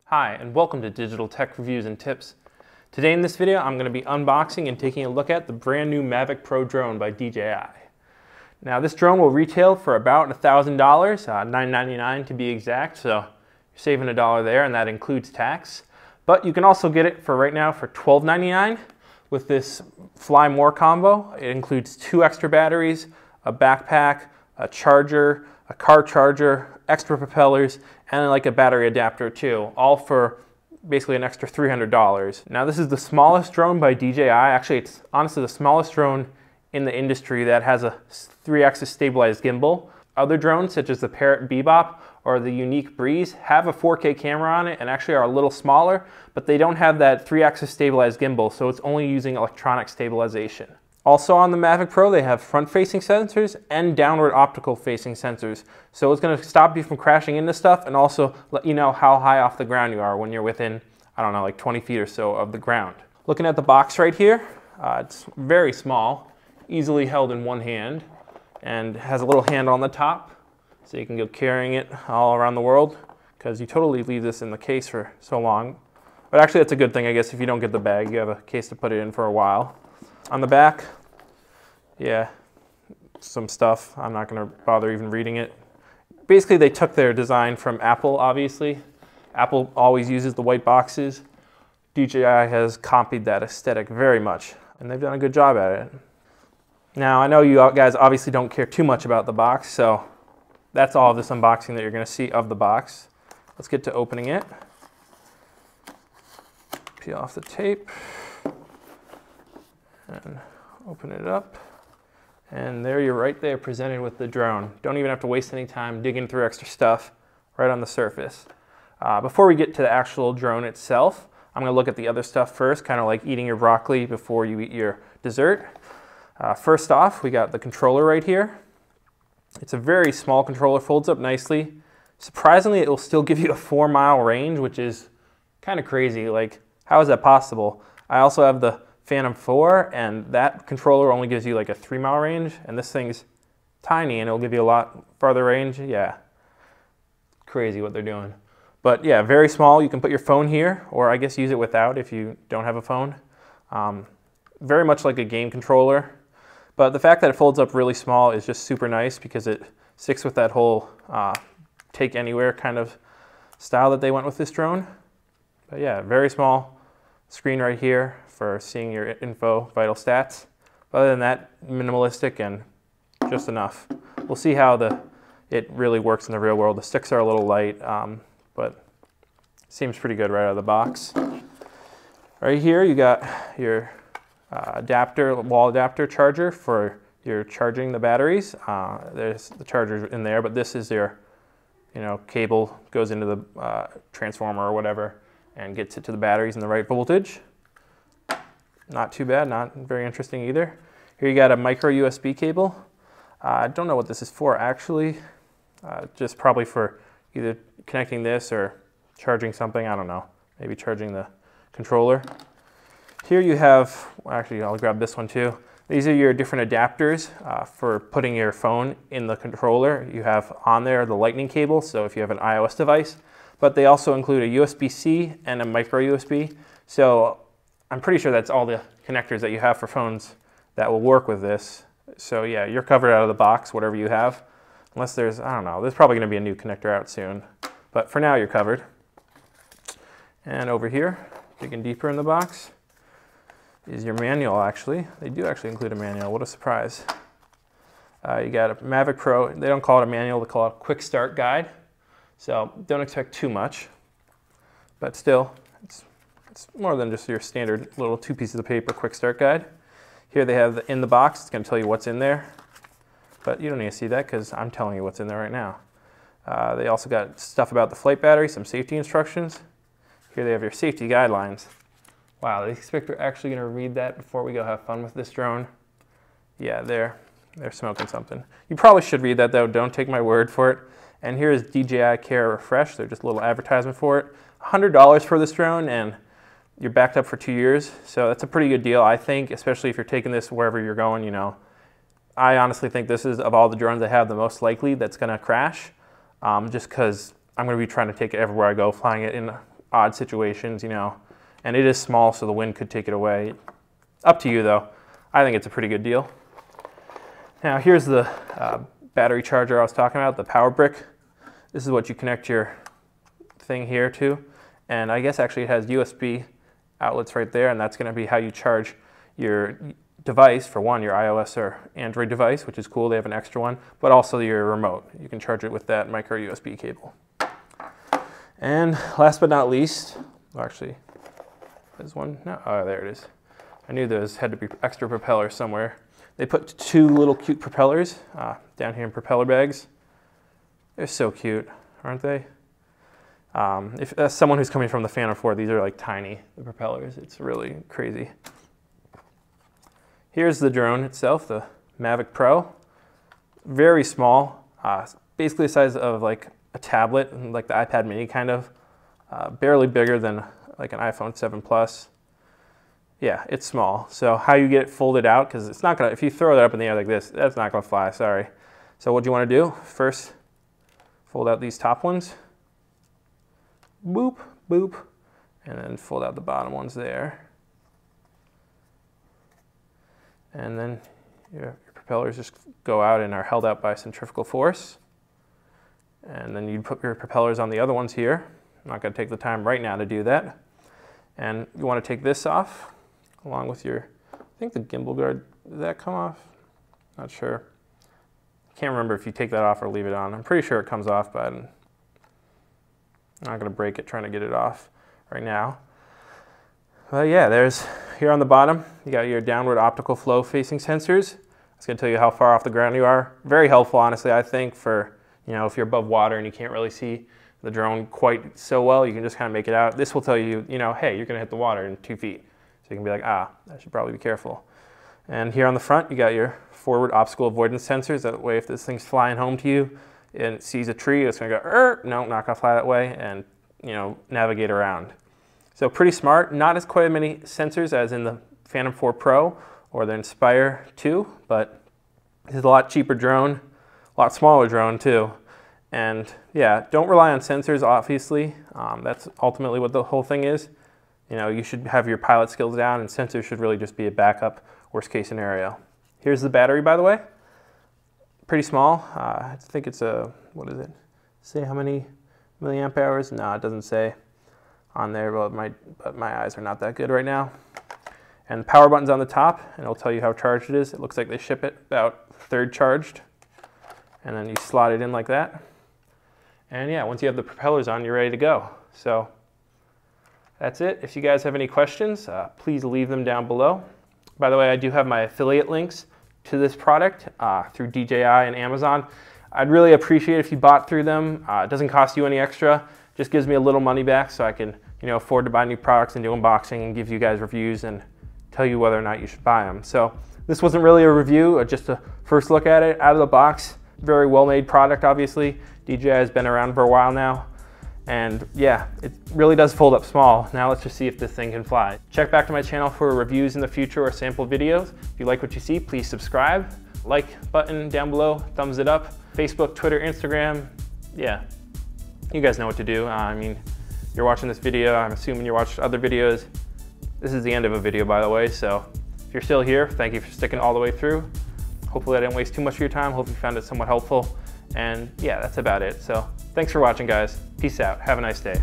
Hi, and welcome to Digital Tech Reviews and Tips. Today in this video, I'm going to be unboxing and taking a look at the brand new Mavic Pro drone by DJI. Now this drone will retail for about $1,000, $999 to be exact, so you're saving $1 there, and that includes tax. But you can also get it for right now for $12.99 with this Fly More combo. It includes 2 extra batteries, a backpack, a charger, a car charger, extra propellers, and like a battery adapter too, all for basically an extra $300. Now this is the smallest drone by DJI. Actually, it's honestly the smallest drone in the industry that has a 3-axis stabilized gimbal. Other drones, such as the Parrot Bebop or the Yuneec Breeze, have a 4K camera on it and actually are a little smaller, but they don't have that 3-axis stabilized gimbal, so it's only using electronic stabilization. Also on the Mavic Pro, they have front-facing sensors and downward optical-facing sensors. So it's going to stop you from crashing into stuff and also let you know how high off the ground you are when you're within, I don't know, like 20 feet or so of the ground. Looking at the box right here, it's very small, easily held in one hand, and has a little handle on the top, so you can go carrying it all around the world, because you totally leave this in the case for so long. But actually that's a good thing, I guess. If you don't get the bag, you have a case to put it in for a while. On the back, yeah, some stuff. I'm not going to bother even reading it. Basically, they took their design from Apple, obviously. Apple always uses the white boxes. DJI has copied that aesthetic very much, and they've done a good job at it. Now, I know you guys obviously don't care too much about the box, so that's all of this unboxing that you're going to see of the box. Let's get to opening it. Peel off the tape. And open it up, and there you're right there presented with the drone. Don't even have to waste any time digging through extra stuff right on the surface. Before we get to the actual drone itself, I'm going to look at the other stuff first, kind of like eating your broccoli before you eat your dessert. First off, we got the controller right here. It's a very small controller, folds up nicely. Surprisingly, it will still give you a 4-mile range, which is kind of crazy. Like, how is that possible? I also have the Phantom 4, and that controller only gives you like a 3-mile range, and this thing's tiny and it'll give you a lot farther range. Yeah, crazy what they're doing. But yeah, very small. You can put your phone here, or I guess use it without if you don't have a phone. Very much like a game controller, but the fact that it folds up really small is just super nice because it sticks with that whole take anywhere kind of style that they went with this drone. But yeah, very small screen right here for seeing your info, vital stats. But other than that, minimalistic and just enough. We'll see how it really works in the real world. The sticks are a little light, but seems pretty good right out of the box. Right here you got your adapter, wall adapter charger for your charging the batteries. There's the charger in there, but this is your cable, goes into the transformer or whatever and gets it to the batteries in the right voltage. Not too bad, not very interesting either. Here you got a micro USB cable. I don't know what this is for actually. Just probably for either connecting this or charging something, I don't know. Maybe charging the controller. Here you have, actually I'll grab this one too. These are your different adapters for putting your phone in the controller. You have on there the lightning cable, so if you have an iOS device, but they also include a USB-C and a micro USB. So I'm pretty sure that's all the connectors that you have for phones that will work with this. So yeah, you're covered out of the box, whatever you have. Unless there's, I don't know, there's probably going to be a new connector out soon. But for now, you're covered. And over here, digging deeper in the box, is your manual actually. They do actually include a manual, what a surprise. You got a Mavic Pro, they don't call it a manual, they call it a quick start guide. So don't expect too much, but still, it's more than just your standard little 2 pieces of paper quick start guide. Here they have in the box, it's going to tell you what's in there, but you don't need to see that because I'm telling you what's in there right now. They also got stuff about the flight battery, some safety instructions. Here they have your safety guidelines. Wow, they expect we're actually going to read that before we go have fun with this drone. Yeah, they're smoking something. You probably should read that though, don't take my word for it. And here is DJI Care Refresh, they're just a little advertisement for it. $100 for this drone, and you're backed up for 2 years, so that's a pretty good deal, I think, especially if you're taking this wherever you're going. I honestly think this is, of all the drones I have, the most likely that's going to crash, just because I'm going to be trying to take it everywhere I go, flying it in odd situations, you know, and it is small, so the wind could take it away. Up to you though. I think it's a pretty good deal. Now here's the battery charger I was talking about, the power brick. This is what you connect your thing here to, and I guess actually it has USB outlets right there, and that's going to be how you charge your device. For one, your iOS or Android device, which is cool, they have an extra one, but also your remote. You can charge it with that micro USB cable. And last but not least, well, actually, there's one, no, oh, there it is. I knew there had to be extra propellers somewhere. They put 2 little cute propellers down here in propeller bags. They're so cute, aren't they? If as someone who's coming from the Phantom 4, these are like tiny, the propellers. It's really crazy. Here's the drone itself, the Mavic Pro. Very small, basically the size of like a tablet, like the iPad mini kind of. Barely bigger than like an iPhone 7 Plus. Yeah, it's small. So how you get it folded out, because it's not gonna, if you throw it up in the air like this, that's not gonna fly, sorry. So what you wanna do, first, fold out these top ones. Boop, boop, and then fold out the bottom ones there. And then your propellers just go out and are held out by centrifugal force. And then you put your propellers on the other ones here. I'm not gonna take the time right now to do that. And you wanna take this off, along with your, I think the gimbal guard, did that come off? Not sure. Can't remember if you take that off or leave it on. I'm pretty sure it comes off, but I'm not gonna break it trying to get it off right now. But yeah, there's, here on the bottom, you got your downward optical flow facing sensors. It's gonna tell you how far off the ground you are. Very helpful, honestly, I think, for, you know, if you're above water and you can't really see the drone quite so well, you can just kind of make it out. This will tell you, you know, hey, you're gonna hit the water in 2 feet. So you can be like, ah, I should probably be careful. And here on the front, you got your forward obstacle avoidance sensors. That way, if this thing's flying home to you and it sees a tree, it's gonna go, no, not gonna fly that way, and, you know, navigate around. So pretty smart. Not as quite as many sensors as in the Phantom 4 Pro or the Inspire 2, but this is a lot cheaper drone, a lot smaller drone too. And yeah, don't rely on sensors, obviously. That's ultimately what the whole thing is. You know, you should have your pilot skills down, and sensors should really just be a backup, worst case scenario. Here's the battery, by the way. Pretty small. I think it's a, what is it? Say how many milliamp hours? No, it doesn't say on there, but my eyes are not that good right now. And the power button's on the top, and it'll tell you how charged it is. It looks like they ship it about 1/3 charged. And then you slot it in like that. And yeah, once you have the propellers on, you're ready to go. So that's it. If you guys have any questions, please leave them down below. By the way, I do have my affiliate links to this product through DJI and Amazon. I'd really appreciate it if you bought through them. It doesn't cost you any extra. Just gives me a little money back so I can, you know, afford to buy new products and do unboxing and give you guys reviews and tell you whether or not you should buy them. So this wasn't really a review, just a first look at it out of the box. Very well-made product, obviously. DJI has been around for a while now. And yeah, it really does fold up small. Now let's just see if this thing can fly. Check back to my channel for reviews in the future or sample videos. If you like what you see, please subscribe. Like button down below, thumbs it up. Facebook, Twitter, Instagram, yeah. You guys know what to do. I mean, you're watching this video, I'm assuming you're watching other videos. This is the end of a video, by the way, so if you're still here, thank you for sticking all the way through. Hopefully I didn't waste too much of your time. Hope you found it somewhat helpful. And yeah, that's about it. So thanks for watching, guys. Peace out. Have a nice day.